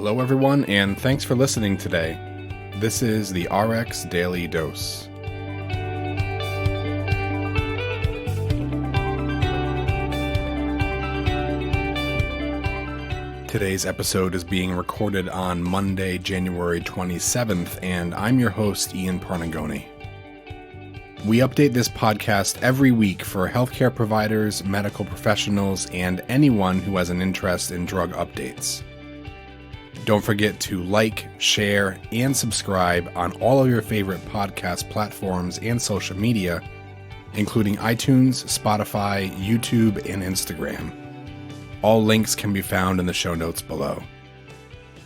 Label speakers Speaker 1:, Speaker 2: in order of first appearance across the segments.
Speaker 1: Hello everyone, and thanks for listening today. This is the RX Daily Dose. Today's episode is being recorded on Monday, January 27th, and I'm your host, Ian Parnagoni. We update this podcast every week for healthcare providers, medical professionals, and anyone who has an interest in drug updates. Don't forget to like, share, and subscribe on all of your favorite podcast platforms and social media, including iTunes, Spotify, YouTube, and Instagram. All links can be found in the show notes below.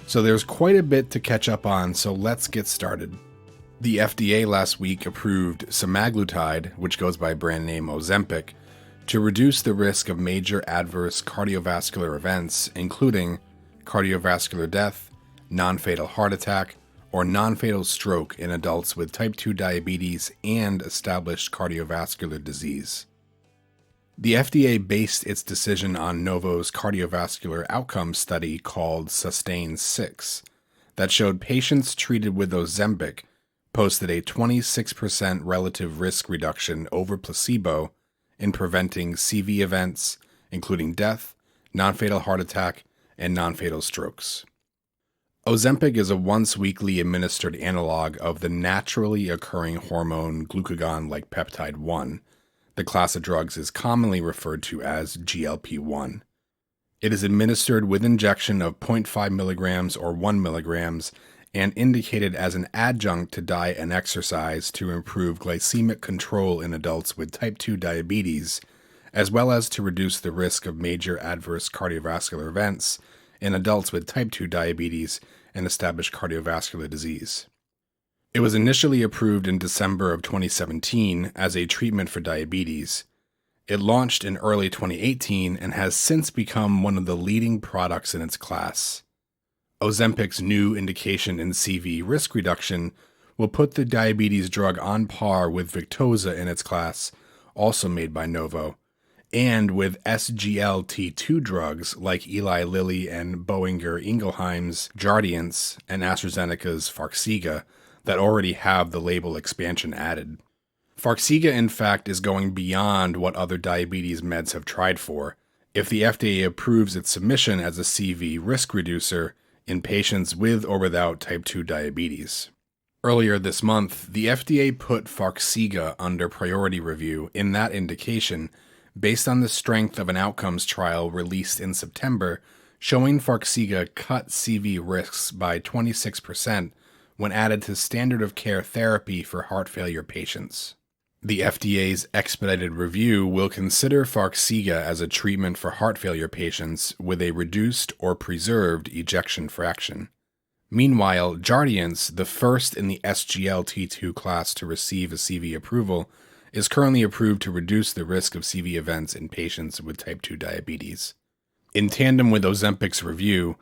Speaker 1: So there's quite a bit to catch up on, so let's get started. The FDA last week approved semaglutide, which goes by brand name Ozempic, to reduce the risk of major adverse cardiovascular events, including cardiovascular death, non-fatal heart attack, or non-fatal stroke in adults with type 2 diabetes and established cardiovascular disease. The FDA based its decision on Novo's cardiovascular outcome study called SUSTAIN-6 that showed patients treated with Ozempic posted a 26% relative risk reduction over placebo in preventing CV events, including death, non-fatal heart attack, and non-fatal strokes. Ozempic is a once-weekly administered analog of the naturally occurring hormone glucagon-like peptide 1. The class of drugs is commonly referred to as GLP-1. It is administered with injection of 0.5 milligrams or 1 milligrams and indicated as an adjunct to diet and exercise to improve glycemic control in adults with type 2 diabetes, as well as to reduce the risk of major adverse cardiovascular events in adults with type 2 diabetes and established cardiovascular disease. It was initially approved in December of 2017 as a treatment for diabetes. It launched in early 2018 and has since become one of the leading products in its class. Ozempic's new indication in CV risk reduction will put the diabetes drug on par with Victoza in its class, also made by Novo, and with SGLT2 drugs like Eli Lilly and Boehringer Ingelheim's Jardiance and AstraZeneca's Farxiga that already have the label expansion added. Farxiga, in fact, is going beyond what other diabetes meds have tried for. If the FDA approves its submission as a CV risk reducer in patients with or without type 2 diabetes. Earlier this month, the FDA put Farxiga under priority review in that indication based on the strength of an outcomes trial released in September showing Farxiga cut CV risks by 26% when added to standard of care therapy for heart failure patients. The FDA's expedited review will consider Farxiga as a treatment for heart failure patients with a reduced or preserved ejection fraction. Meanwhile, Jardiance, the first in the SGLT2 class to receive a CV approval, is currently approved to reduce the risk of CV events in patients with type 2 diabetes. In tandem with Ozempic's review,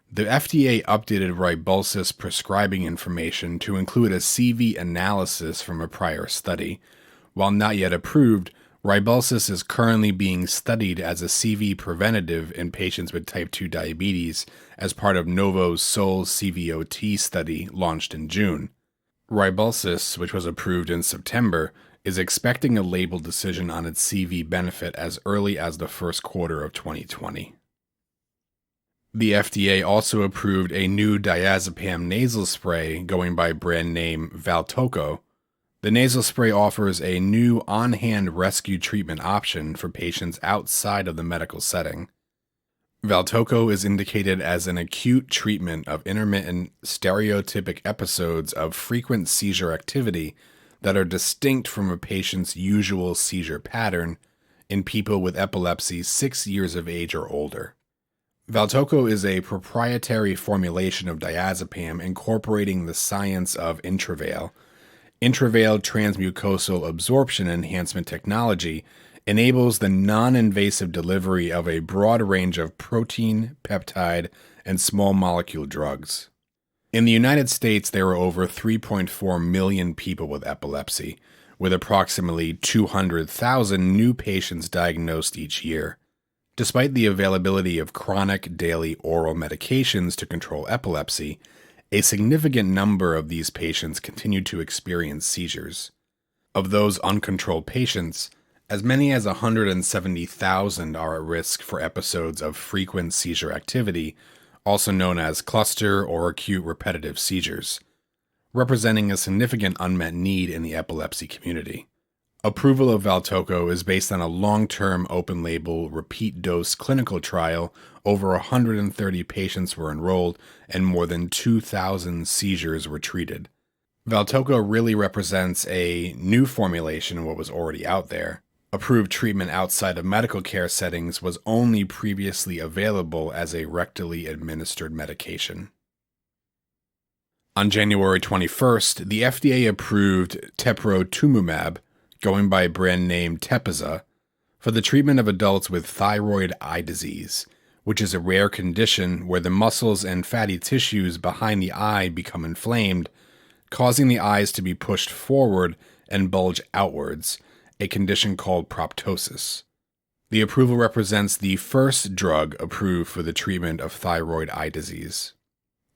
Speaker 1: the FDA updated Rybelsus prescribing information to include a CV analysis from a prior study. While not yet approved, Rybelsus is currently being studied as a CV preventative in patients with type 2 diabetes as part of Novo's SOUL CVOT study launched in June. Rybelsus, which was approved in September, is expecting a label decision on its CV benefit as early as the first quarter of 2020. The FDA also approved a new diazepam nasal spray going by brand name Valtoco. The nasal spray offers a new on-hand rescue treatment option for patients outside of the medical setting. Valtoco is indicated as an acute treatment of intermittent stereotypic episodes of frequent seizure activity that are distinct from a patient's usual seizure pattern in people with epilepsy 6 years of age or older. Valtoco is a proprietary formulation of diazepam incorporating the science of Intravale. Intravale transmucosal absorption enhancement technology enables the non-invasive delivery of a broad range of protein, peptide, and small molecule drugs. In the United States, there are over 3.4 million people with epilepsy, with approximately 200,000 new patients diagnosed each year. Despite the availability of chronic daily oral medications to control epilepsy, a significant number of these patients continue to experience seizures. Of those uncontrolled patients, as many as 170,000 are at risk for episodes of frequent seizure activity, also known as cluster or acute repetitive seizures, representing a significant unmet need in the epilepsy community. Approval of Valtoco is based on a long-term open-label repeat-dose clinical trial. Over 130 patients were enrolled and more than 2,000 seizures were treated. Valtoco really represents a new formulation of what was already out there. Approved treatment outside of medical care settings was only previously available as a rectally administered medication. On January 21st, the FDA approved teprotumumab, going by brand name Tepezza, for the treatment of adults with thyroid eye disease, which is a rare condition where the muscles and fatty tissues behind the eye become inflamed, causing the eyes to be pushed forward and bulge outwards, a condition called proptosis. The approval represents the first drug approved for the treatment of thyroid eye disease.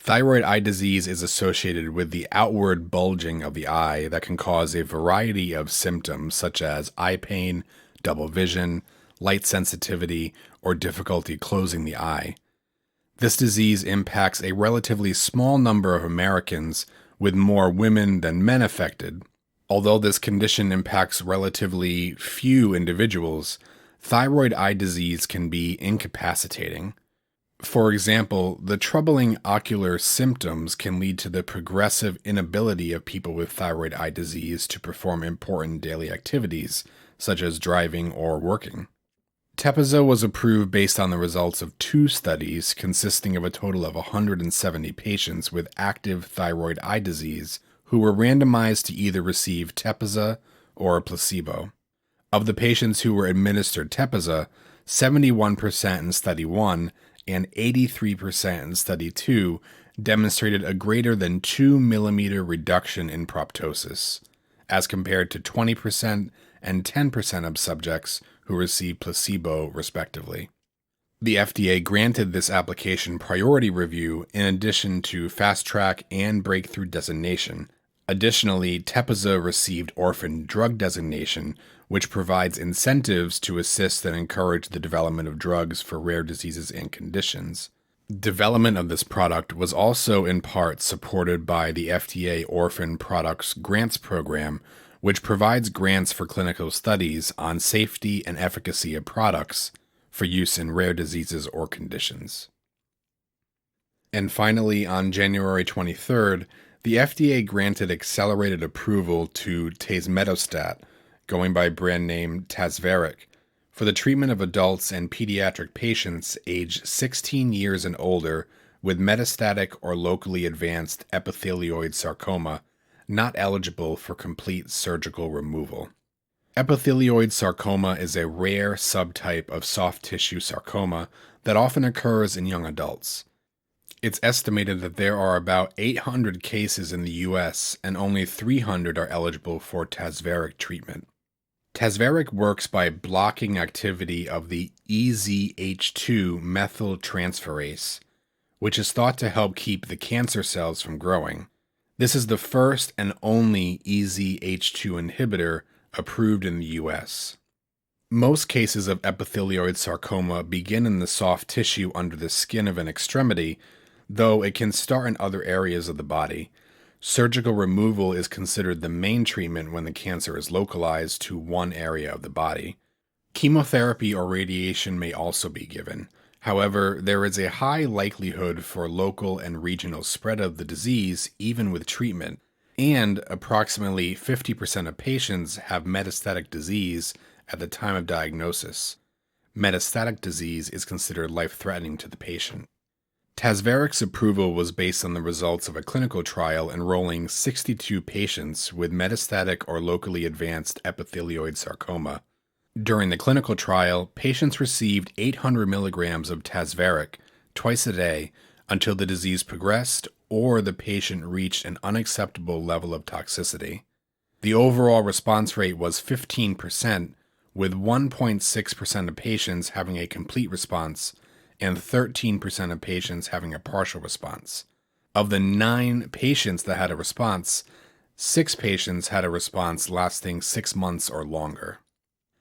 Speaker 1: Thyroid eye disease is associated with the outward bulging of the eye that can cause a variety of symptoms such as eye pain, double vision, light sensitivity, or difficulty closing the eye. This disease impacts a relatively small number of Americans, with more women than men affected. Although this condition impacts relatively few individuals, thyroid eye disease can be incapacitating. For example, the troubling ocular symptoms can lead to the progressive inability of people with thyroid eye disease to perform important daily activities, such as driving or working. Tepezza was approved based on the results of 2 studies consisting of a total of 170 patients with active thyroid eye disease who were randomized to either receive Tepezza or a placebo. Of the patients who were administered Tepezza, 71% in Study 1 and 83% in Study 2 demonstrated a greater than 2 mm reduction in proptosis, as compared to 20% and 10% of subjects who received placebo, respectively. The FDA granted this application priority review in addition to Fast Track and Breakthrough designation. Additionally, Tepezza received Orphan Drug designation, which provides incentives to assist and encourage the development of drugs for rare diseases and conditions. Development of this product was also in part supported by the FDA Orphan Products Grants Program, which provides grants for clinical studies on safety and efficacy of products for use in rare diseases or conditions. And finally, on January 23rd, the FDA granted accelerated approval to tazemetostat, going by brand name Tazverik, for the treatment of adults and pediatric patients aged 16 years and older with metastatic or locally advanced epithelioid sarcoma not eligible for complete surgical removal. Epithelioid sarcoma is a rare subtype of soft tissue sarcoma that often occurs in young adults. It's estimated that there are about 800 cases in the U.S. and only 300 are eligible for Tazverik treatment. Tazverik works by blocking activity of the EZH2 methyltransferase, which is thought to help keep the cancer cells from growing. This is the first and only EZH2 inhibitor approved in the U.S. Most cases of epithelioid sarcoma begin in the soft tissue under the skin of an extremity, though it can start in other areas of the body. Surgical removal is considered the main treatment when the cancer is localized to one area of the body. Chemotherapy or radiation may also be given. However, there is a high likelihood for local and regional spread of the disease even with treatment, and approximately 50% of patients have metastatic disease at the time of diagnosis. Metastatic disease is considered life-threatening to the patient. Tazverik's approval was based on the results of a clinical trial enrolling 62 patients with metastatic or locally advanced epithelioid sarcoma. During the clinical trial, patients received 800 milligrams of Tazverik twice a day until the disease progressed or the patient reached an unacceptable level of toxicity. The overall response rate was 15%, with 1.6% of patients having a complete response and 13% of patients having a partial response. Of the 9 patients that had a response, 6 patients had a response lasting 6 months or longer.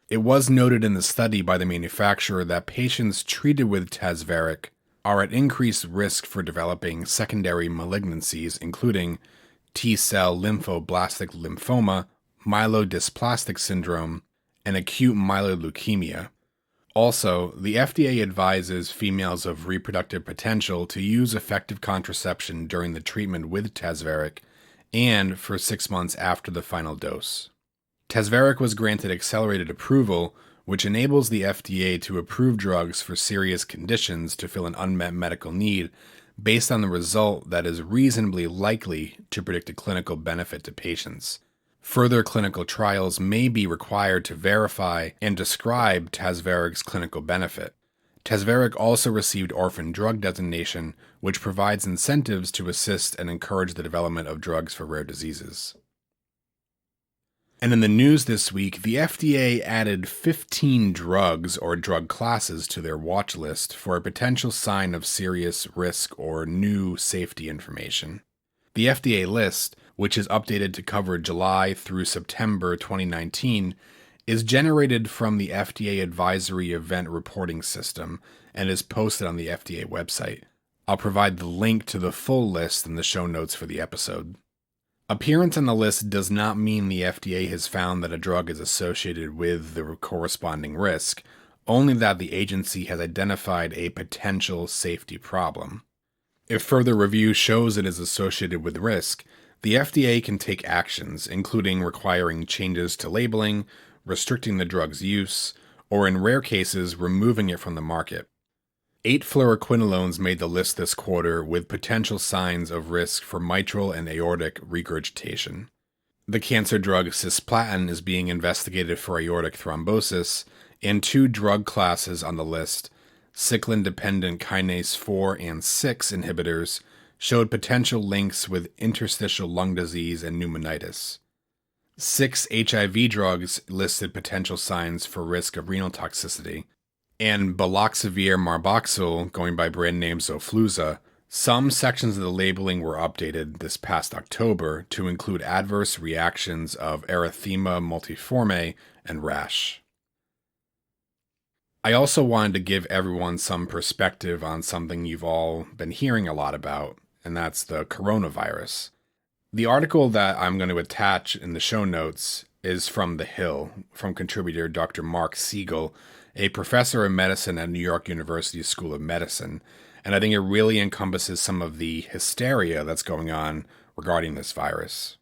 Speaker 1: It was noted in the study by the manufacturer that patients treated with Tazverik are at increased risk for developing secondary malignancies, including T-cell lymphoblastic lymphoma, myelodysplastic syndrome, and acute myeloid leukemia. Also, the FDA advises females of reproductive potential to use effective contraception during the treatment with Tazverik and for 6 months after the final dose. Tazverik was granted accelerated approval, which enables the FDA to approve drugs for serious conditions to fill an unmet medical need based on the result that is reasonably likely to predict a clinical benefit to patients. Further clinical trials may be required to verify and describe Tazverik's clinical benefit. Tazverik also received orphan drug designation, which provides incentives to assist and encourage the development of drugs for rare diseases. And in the news this week, the FDA added 15 drugs or drug classes to their watch list for a potential sign of serious risk or new safety information. The FDA list, which is updated to cover July through September 2019, is generated from the FDA Advisory Event Reporting System and is posted on the FDA website. I'll provide the link to the full list in the show notes for the episode. Appearance on the list does not mean the FDA has found that a drug is associated with the corresponding risk, only that the agency has identified a potential safety problem. If further review shows it is associated with risk, the FDA can take actions, including requiring changes to labeling, restricting the drug's use, or in rare cases, removing it from the market. 8 fluoroquinolones made the list this quarter with potential signs of risk for mitral and aortic regurgitation. The cancer drug cisplatin is being investigated for aortic thrombosis, and 2 drug classes on the list, cyclin-dependent kinase 4 and 6 inhibitors, showed potential links with interstitial lung disease and pneumonitis. 6 HIV drugs listed potential signs for risk of renal toxicity. And baloxavir marboxil, going by brand name Xofluza, some sections of the labeling were updated this past October to include adverse reactions of erythema multiforme and rash. I also wanted to give everyone some perspective on something you've all been hearing a lot about, and that's the coronavirus. The article that I'm going to attach in the show notes is from The Hill, from contributor Dr. Mark Siegel, a professor of medicine at New York University School of Medicine, and I think it really encompasses some of the hysteria that's going on regarding this virus.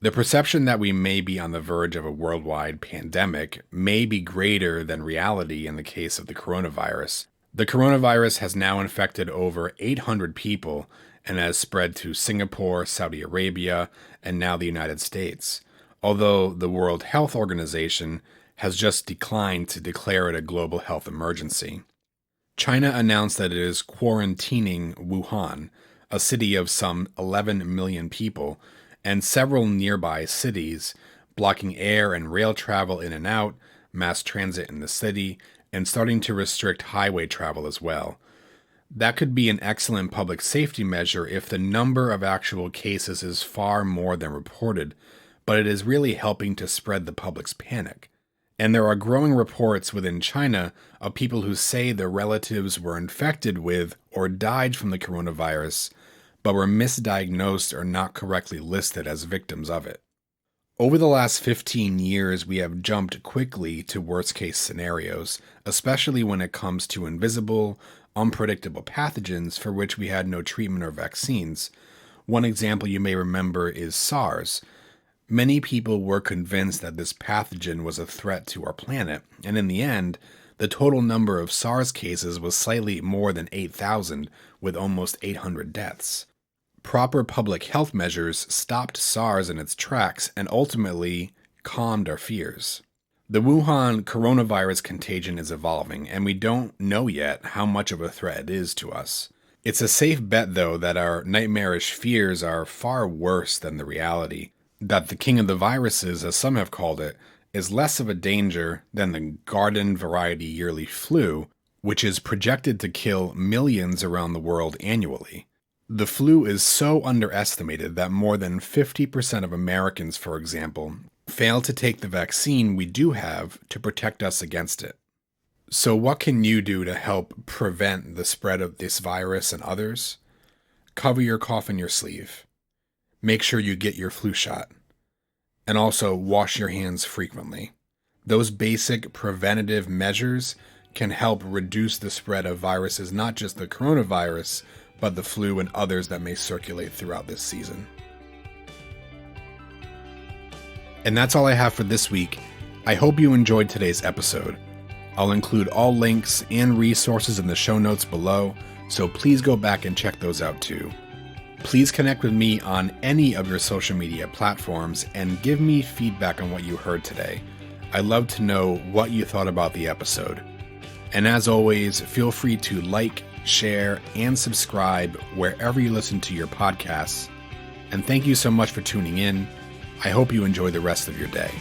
Speaker 1: The perception that we may be on the verge of a worldwide pandemic may be greater than reality in the case of the coronavirus. The coronavirus has now infected over 800 people and has spread to Singapore, Saudi Arabia, and now the United States, although the World Health Organization has just declined to declare it a global health emergency. China announced that it is quarantining Wuhan, a city of some 11 million people, and several nearby cities, blocking air and rail travel in and out, mass transit in the city, and starting to restrict highway travel as well. That could be an excellent public safety measure if the number of actual cases is far more than reported, but it is really helping to spread the public's panic. And there are growing reports within China of people who say their relatives were infected with or died from the coronavirus, but were misdiagnosed or not correctly listed as victims of it. Over the last 15 years, we have jumped quickly to worst-case scenarios, especially when it comes to invisible, unpredictable pathogens for which we had no treatment or vaccines. One example you may remember is SARS. Many people were convinced that this pathogen was a threat to our planet, and in the end, the total number of SARS cases was slightly more than 8,000, with almost 800 deaths. Proper public health measures stopped SARS in its tracks and ultimately calmed our fears. The Wuhan coronavirus contagion is evolving, and we don't know yet how much of a threat it is to us. It's a safe bet, though, that our nightmarish fears are far worse than the reality, that the king of the viruses, as some have called it, is less of a danger than the garden variety yearly flu, which is projected to kill millions around the world annually. The flu is so underestimated that more than 50% of Americans, for example, fail to take the vaccine we do have to protect us against it. So what can you do to help prevent the spread of this virus and others? Cover your cough in your sleeve. Make sure you get your flu shot. And also wash your hands frequently. Those basic preventative measures can help reduce the spread of viruses, not just the coronavirus, but the flu and others that may circulate throughout this season. And that's all I have for this week. I hope you enjoyed today's episode. I'll include all links and resources in the show notes below, so please go back and check those out too. Please connect with me on any of your social media platforms and give me feedback on what you heard today. I'd love to know what you thought about the episode. And as always, feel free to like, share, and subscribe wherever you listen to your podcasts. And thank you so much for tuning in. I hope you enjoy the rest of your day.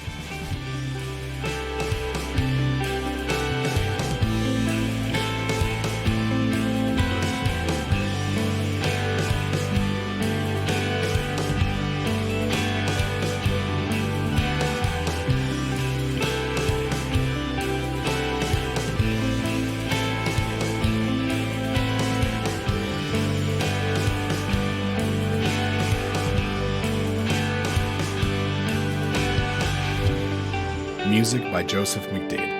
Speaker 1: Music by Joseph McDade.